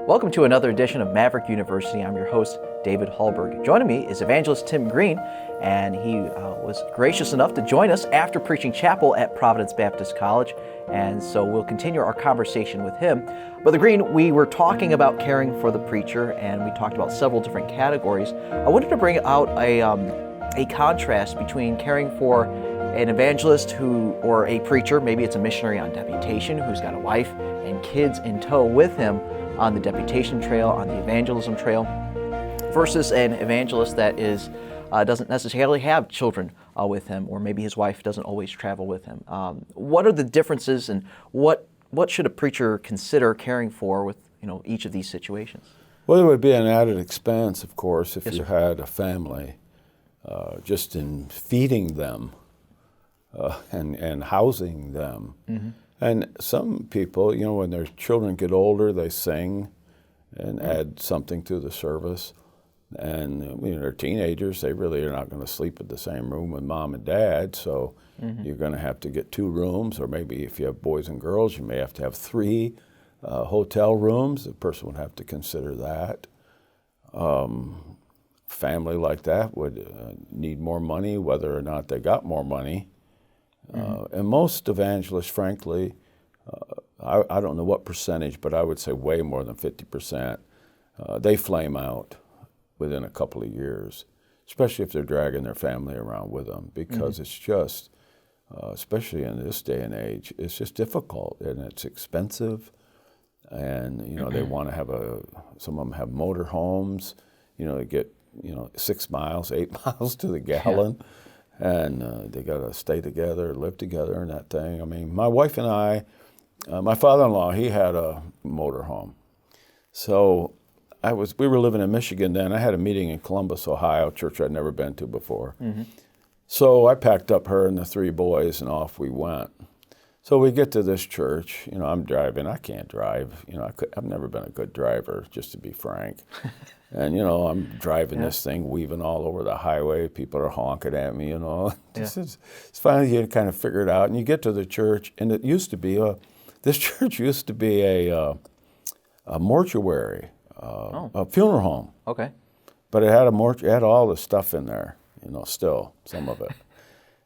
Welcome to another edition of Maverick University. I'm your host, David Hallberg. Joining me is Evangelist Tim Green, and he was gracious enough to join us after preaching chapel at Providence Baptist College, and so we'll continue our conversation with him. Brother Green, we were talking about caring for the preacher, and we talked about several different categories. I wanted to bring out a contrast between caring for an evangelist or a preacher, maybe it's a missionary on deputation who's got a wife and kids in tow with him on the deputation trail, on the evangelism trail, versus an evangelist that doesn't necessarily have children with him, or maybe his wife doesn't always travel with him. What are the differences, and what should a preacher consider caring for with each of these situations? Well, there would be an added expense, of course, if Yes, you sir. had a family, just in feeding them and housing them. Mm-hmm. And some people, when their children get older, they sing and add something to the service. And they're teenagers, they really are not going to sleep in the same room with mom and dad, so you're going to have to get 2 rooms, or maybe if you have boys and girls, you may have to have 3 hotel rooms. The person would have to consider that. Family like that would need more money, whether or not they got more money. And most evangelists, frankly, I don't know what percentage, but I would say way more than 50%, they flame out within a couple of years, especially if they're dragging their family around with them, because it's just, especially in this day and age, it's just difficult and it's expensive. And, they want to have some of them have motor homes, they get, 6 miles, 8 miles to the gallon. Yeah. And they got to stay together, live together and that thing. I mean, my wife and I, my father-in-law, he had a motor home. So we were living in Michigan then. I had a meeting in Columbus, Ohio, a church I'd never been to before. Mm-hmm. So I packed up her and the 3 boys and off we went. So we get to this church, I'm driving, I can't drive, I've never been a good driver, just to be frank. And, I'm driving this thing, weaving all over the highway, people are honking at me, It's finally you kind of figure it out, and you get to the church, and it used to be, this church used to be a mortuary, a funeral home. Okay. But it had all the stuff in there, still, some of it.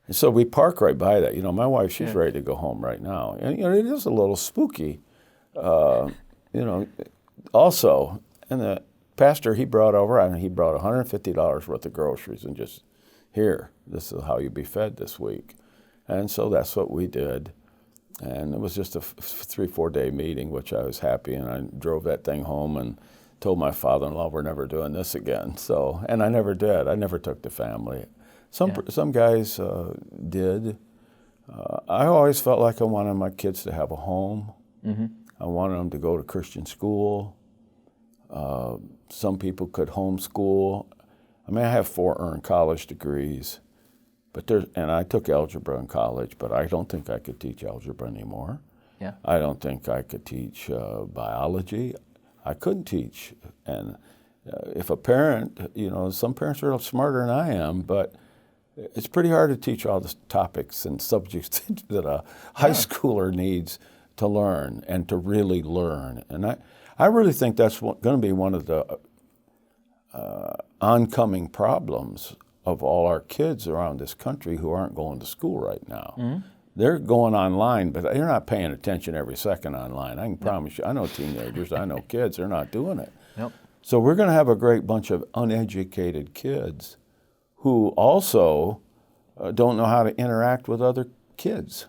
And so we park right by that. My wife, she's ready to go home right now. And, it is a little spooky, also. And the pastor, he brought $150 worth of groceries and just, here, this is how you be fed this week. And so that's what we did. And it was just a 3-4 day meeting, which I was happy. And I drove that thing home and told my father-in-law, we're never doing this again. So, and I never did. I never took the family. Some guys did. I always felt like I wanted my kids to have a home. Mm-hmm. I wanted them to go to Christian school. Some people could homeschool. I mean, I have 4 earned college degrees, and I took algebra in college, but I don't think I could teach algebra anymore. Yeah. I don't think I could teach biology. I couldn't teach. And if a parent, some parents are a little smarter than I am, but it's pretty hard to teach all the topics and subjects that a high schooler needs to learn and to really learn. And I really think that's going to be one of the oncoming problems of all our kids around this country who aren't going to school right now. Mm-hmm. They're going online, but they're not paying attention every second online. I can promise you. I know teenagers, I know kids, they're not doing it. Yep. So we're going to have a great bunch of uneducated kids who also don't know how to interact with other kids.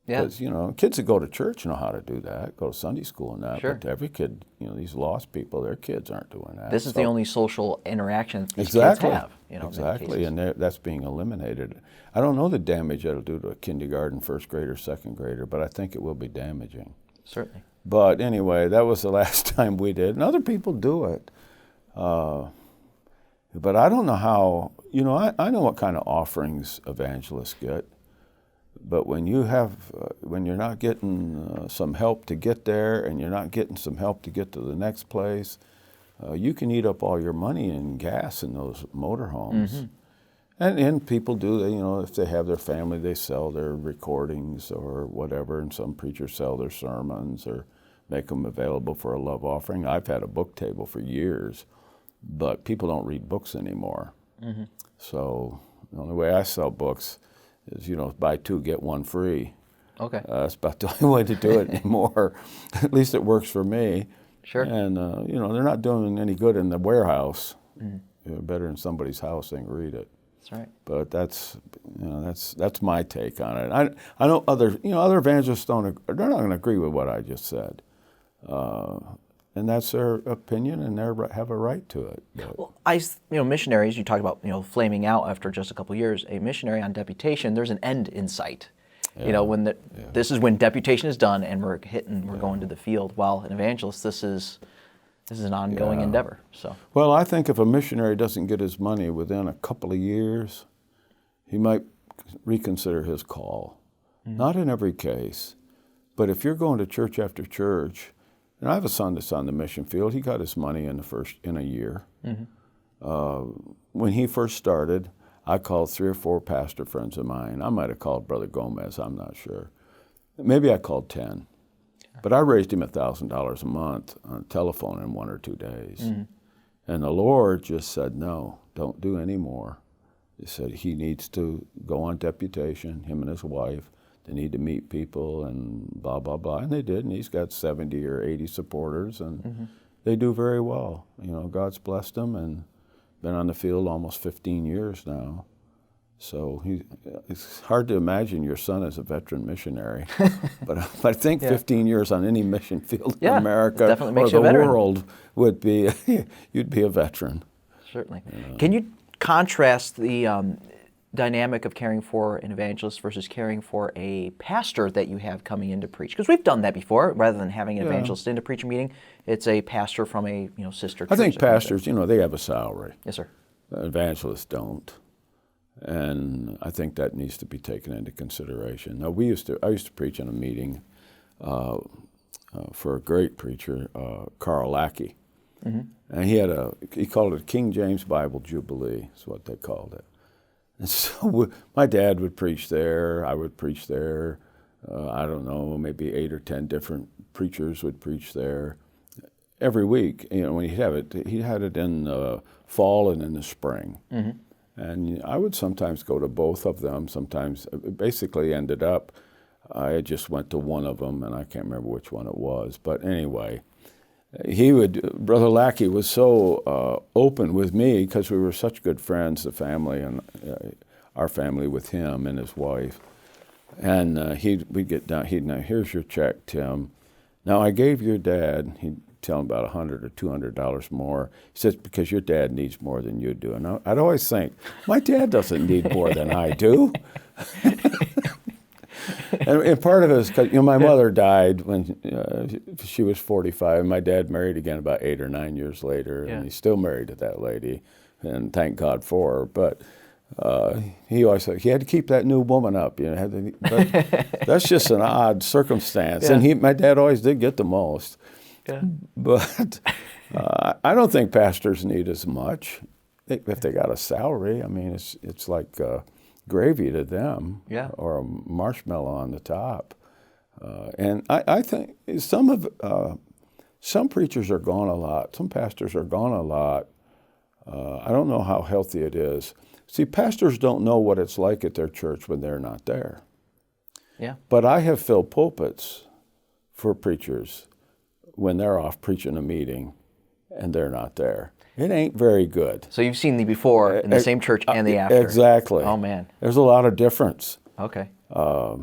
Yeah. Because, kids that go to church know how to do that, go to Sunday school and that. Sure. But every kid, these lost people, their kids aren't doing that. This is the only social interaction these exactly. kids have. Exactly, and that's being eliminated. I don't know the damage that'll do to a kindergarten, first grader, second grader, but I think it will be damaging. Certainly. But anyway, that was the last time we did, and other people do it. But I don't know how, I know what kind of offerings evangelists get, but when you're not getting some help to get there, and you're not getting some help to get to the next place, you can eat up all your money in gas in those motorhomes. Mm-hmm. And people do, if they have their family, they sell their recordings or whatever, and some preachers sell their sermons or make them available for a love offering. I've had a book table for years, but people don't read books anymore. Mm-hmm. So the only way I sell books is, buy two, get one free. Okay. That's about the only way to do it anymore. At least it works for me. Sure. And, they're not doing any good in the warehouse. Better in somebody's house, they can read it. That's right. But that's my take on it. I know other evangelists they're not going to agree with what I just said, and that's their opinion, and they have a right to it. But. Well, missionaries. You talk about flaming out after just a couple of years. A missionary on deputation, there's an end in sight. Yeah. This is when deputation is done, and we're going to the field. While an evangelist, this is an ongoing endeavor. So. Well, I think if a missionary doesn't get his money within a couple of years, he might reconsider his call. Mm-hmm. Not in every case, but if you're going to church after church, and I have a son that's on the mission field. He got his money in a year. Mm-hmm. When he first started, I called 3 or 4 pastor friends of mine. I might have called Brother Gomez. I'm not sure. Maybe I called 10. But I raised him $1,000 a month on telephone in 1 or 2 days. Mm-hmm. And the Lord just said, no, don't do any more. He said he needs to go on deputation, him and his wife. They need to meet people and blah, blah, blah. And they did, and he's got 70 or 80 supporters, and they do very well. God's blessed them and been on the field almost 15 years now. So it's hard to imagine your son as a veteran missionary, but I think 15 years on any mission field in America or the world would be, you'd be a veteran. Certainly. Can you contrast the dynamic of caring for an evangelist versus caring for a pastor that you have coming in to preach? Because we've done that before. Rather than having an evangelist in to preach a meeting, it's a pastor from a sister church. I think pastors, they have a salary. Yes, sir. Evangelists don't. And I think that needs to be taken into consideration. Now, I used to preach in a meeting for a great preacher, Carl Lackey. Mm-hmm. And he called it King James Bible Jubilee, is what they called it. And so my dad would preach there, I would preach there. I don't know, maybe 8 or 10 different preachers would preach there every week. When he'd have it, he had it in the fall and in the spring. Mm-hmm. And I would sometimes go to both of them. Sometimes, it basically ended up, I just went to one of them, and I can't remember which one it was. But anyway, Brother Lackey was so open with me because we were such good friends, the family, and our family with him and his wife. And we'd get down, now here's your check, Tim. Now I gave your dad, he'd tell him about $100 or $200 more. He says, because your dad needs more than you do. And I'd always think, my dad doesn't need more than I do. and part of it is because my mother died when she was 45, and my dad married again about 8 or 9 years later, and he's still married to that lady, and thank God for her. But he always said he had to keep that new woman up. But that's just an odd circumstance. Yeah. And my dad always did get the most. Yeah. But I don't think pastors need as much if they got a salary. I mean, it's like gravy to them, or a marshmallow on the top. And I think some preachers are gone a lot. Some pastors are gone a lot. I don't know how healthy it is. See, pastors don't know what it's like at their church when they're not there. Yeah. But I have filled pulpits for preachers when they're off preaching a meeting and they're not there. It ain't very good. So you've seen the before in the same church and the after. Exactly. Oh, man. There's a lot of difference. Okay. A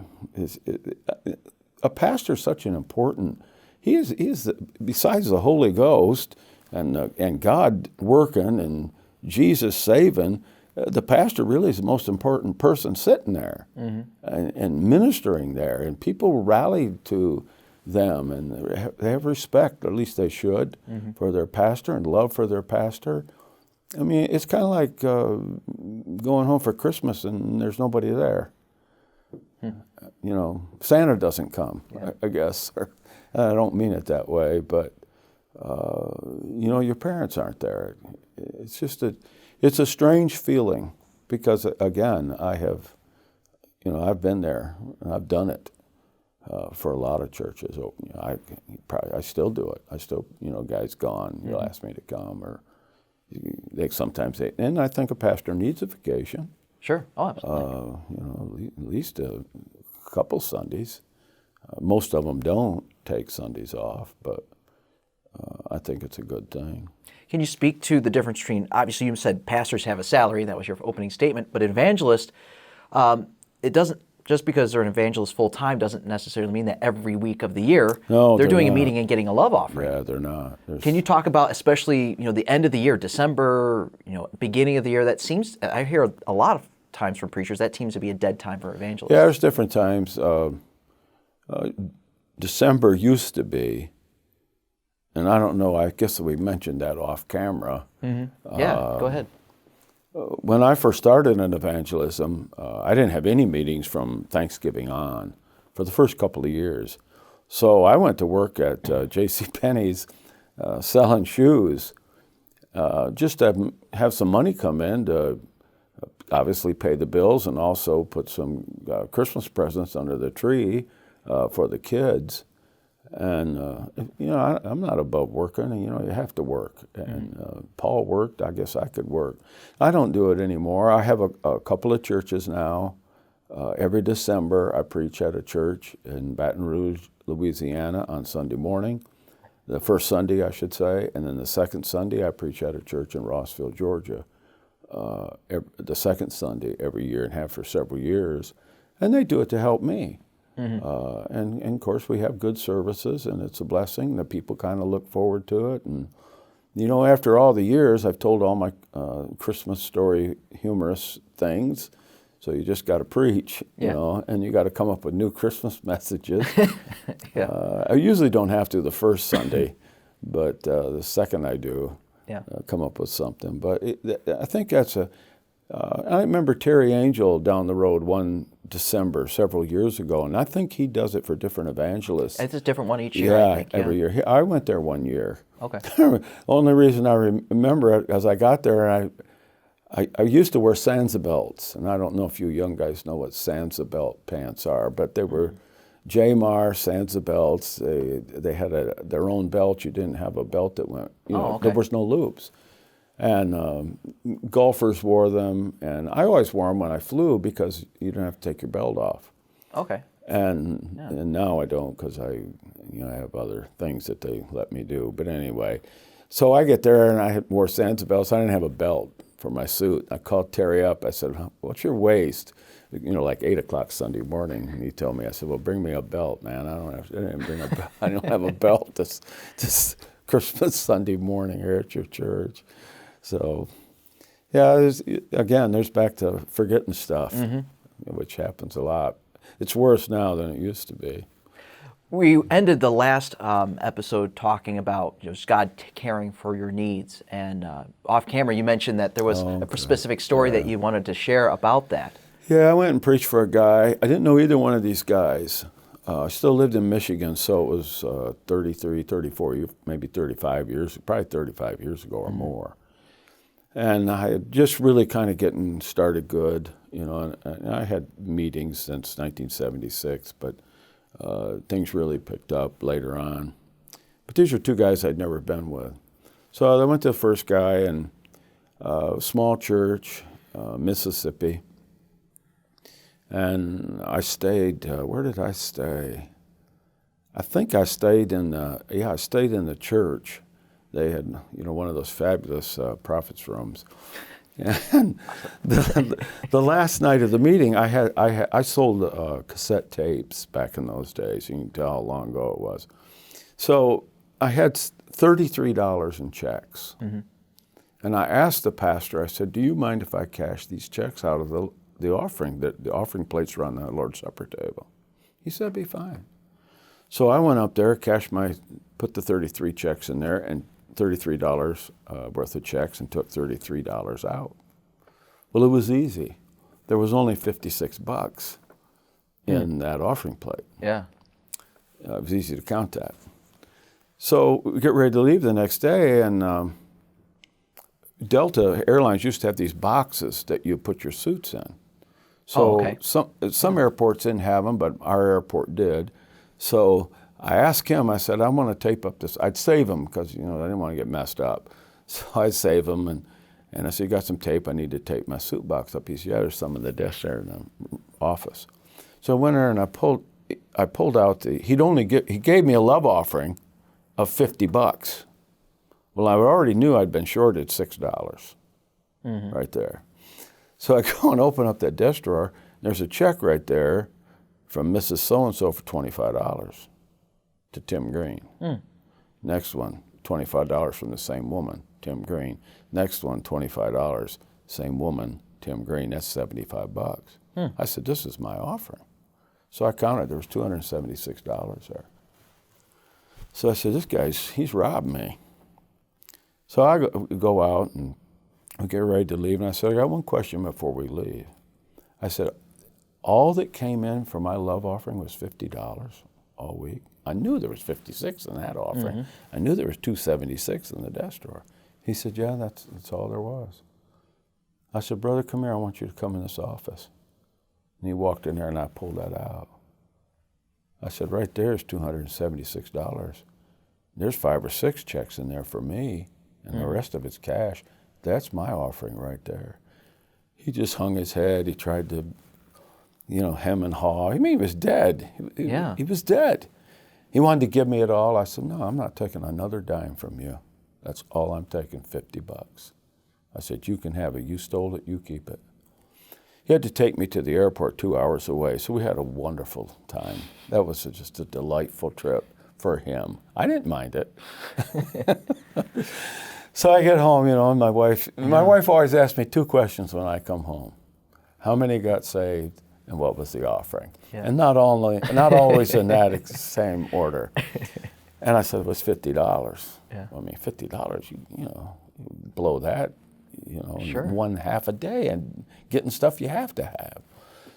pastor's such an important, he is besides the Holy Ghost and God working and Jesus saving, the pastor really is the most important person sitting there and ministering there. And people rally to them, and they have respect, at least they should, for their pastor and love for their pastor. I mean, it's kind of like going home for Christmas and there's nobody there. Santa doesn't come, I guess. I don't mean it that way, but, your parents aren't there. It's just it's a strange feeling because, again, I've been there and I've done it. for a lot of churches. I still do it. I still, guys gone, you'll ask me to come, or and I think a pastor needs a vacation. Sure. Oh, absolutely. At least a couple Sundays. Most of them don't take Sundays off, but I think it's a good thing. Can you speak to the difference between, obviously you said pastors have a salary, that was your opening statement, but evangelist, it doesn't, just because they're an evangelist full-time doesn't necessarily mean that every week of the year they're doing not. A meeting and getting a love offering. Yeah, they're not. Can you talk about, especially, the end of the year, December, beginning of the year, that seems, I hear a lot of times from preachers, that seems to be a dead time for evangelists. Yeah, there's different times. December used to be, and I don't know, I guess we mentioned that off camera. Mm-hmm. Yeah, go ahead. When I first started in evangelism, I didn't have any meetings from Thanksgiving on for the first couple of years. So I went to work at J.C. Penney's selling shoes just to have some money come in to obviously pay the bills and also put some Christmas presents under the tree for the kids. And, I'm not above working. You have to work. And Paul worked. I guess I could work. I don't do it anymore. I have a couple of churches now. Every December, I preach at a church in Baton Rouge, Louisiana on Sunday morning. The first Sunday, I should say. And then the second Sunday, I preach at a church in Rossville, Georgia. The second Sunday every year, and have for several years. And they do it to help me. Mm-hmm. And of course, we have good services, and it's a blessing. The people kind of look forward to it. And, after all the years, I've told all my Christmas story humorous things. So you just got to preach, and you got to come up with new Christmas messages. Yeah. I usually don't have to the first Sunday, but the second I do, come up with something. But I think that's I remember Terry Angel down the road one December several years ago, and I think he does it for different evangelists. It's a different one each year, yeah, I think. Every year. I went there one year. Okay. The only reason I remember it, as I got there, I used to wear Sansa and I don't know if you young guys know what Sansa pants are, but they were J-Mar, Sansa They had their own belt. You didn't have a belt that went, there was no loops. And golfers wore them, and I always wore them when I flew because you don't have to take your belt off. Okay. And now I don't because I have other things that they let me do. But anyway, so I get there and I wore Sansa belts. I didn't have a belt for my suit. I called Terry up. I said, "What's your waist?" Like 8 o'clock Sunday morning. And he told me, I said, "Well, bring me a belt, man. I didn't bring a belt. I don't have a belt this Christmas Sunday morning here at your church." So, there's back to forgetting stuff, which happens a lot. It's worse now than it used to be. We ended the last episode talking about just God caring for your needs. And off camera, you mentioned that there was a specific story that you wanted to share about that. Yeah, I went and preached for a guy. I didn't know either one of these guys. I still lived in Michigan, so it was 33, 34, maybe 35 years, probably 35 years ago or more. And I had just really kind of getting started good, and I had meetings since 1976, but things really picked up later on. But these are two guys I'd never been with. So I went to the first guy, and small church, Mississippi. And I stayed, where did I stay? I think I stayed in the church. They had, one of those fabulous prophet's rooms. And the last night of the meeting, I sold cassette tapes back in those days. You can tell how long ago it was. So I had $33 in checks. Mm-hmm. And I asked the pastor, I said, "Do you mind if I cash these checks out of the offering? The offering plates are on the Lord's Supper table." He said, "Be fine." So I went up there, put the 33 checks in there, and $33 worth of checks, and took $33 out. Well, it was easy. There was only $56 in that offering plate. Yeah. It was easy to count that. So we get ready to leave the next day, and Delta Airlines used to have these boxes that you put your suits in. So some airports didn't have them, but our airport did. So I asked him, I said, I want to tape up this. I'd save them because, I didn't want to get messed up. So I'd save them, and I said, you got some tape? I need to tape my suit box up. He said, yeah, there's some in the desk there in the office. So I went there and I pulled out he gave me a love offering of $50. Well, I already knew I'd been shorted $6 right there. So I go and open up that desk drawer. There's a check right there from Mrs. So-and-so for $25 to Tim Green. Next one, $25 from the same woman, Tim Green. Next one, $25, same woman, Tim Green. That's $75. I said, this is my offering. So I counted, there was $276 there. So I said, he's robbed me. So I go out and we get ready to leave, and I said, I got one question before we leave. I said, all that came in for my love offering was $50 all week. I knew there was $56 in that offering. I knew there was $276 in the desk drawer. He said, yeah, that's all there was. I said, brother, come here, I want you to come in this office. And he walked in there and I pulled that out. I said, right there is $276. There's 5 or 6 checks in there for me, and the rest of it's cash. That's my offering right there. He just hung his head. He tried to, hem and haw. I mean, he was dead. He was dead. He wanted to give me it all. I said, no, I'm not taking another dime from you. That's all I'm taking, $50. I said, you can have it. You stole it, you keep it. He had to take me to the airport 2 hours away, so we had a wonderful time. That was just a delightful trip for him. I didn't mind it. So I get home, and my wife always asks me 2 questions when I come home. How many got saved and what was the offering? Yeah. And not always in that same order. And I said, it was $50. Yeah. I mean, $50, you blow that, sure. in one half a day and getting stuff you have to have.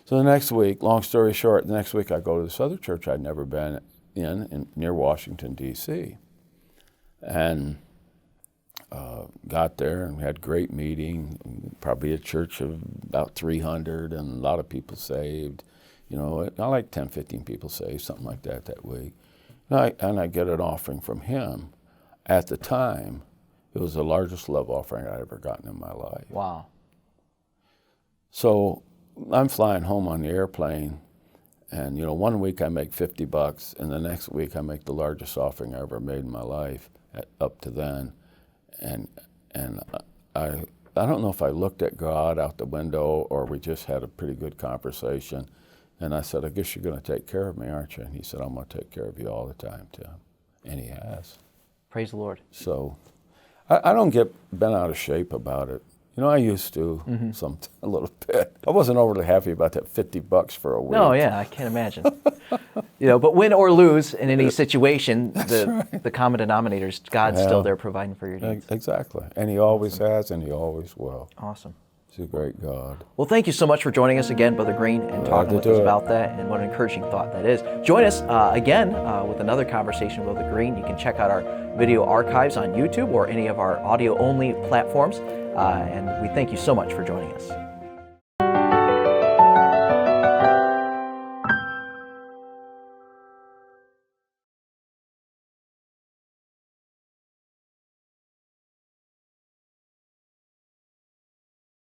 So the next week, long story short, the next week I go to this other church I'd never been in near Washington, D.C. And got there and had a great meeting, probably a church of about 300 and a lot of people saved. Not like 10, 15 people saved, something like that week. And I get an offering from him. At the time, it was the largest love offering I'd ever gotten in my life. Wow. So I'm flying home on the airplane, and 1 week I make $50, and the next week I make the largest offering I ever made in my life up to then. And I don't know if I looked at God out the window or we just had a pretty good conversation. And I said, I guess you're going to take care of me, aren't you? And he said, I'm going to take care of you all the time, Tim. And he has. Praise the Lord. So I don't get bent out of shape about it. I used to a little bit. I wasn't overly happy about that $50 for a week. No, yeah, I can't imagine. But win or lose in any situation, the common denominator is God's still there providing for your needs. Exactly. And he always has, and he always will. Awesome. He's a great God. Well, thank you so much for joining us again, Brother Green, and talking with us about that, and what an encouraging thought that is. Join us again with another conversation with Brother Green. You can check out our video archives on YouTube or any of our audio-only platforms. And we thank you so much for joining us.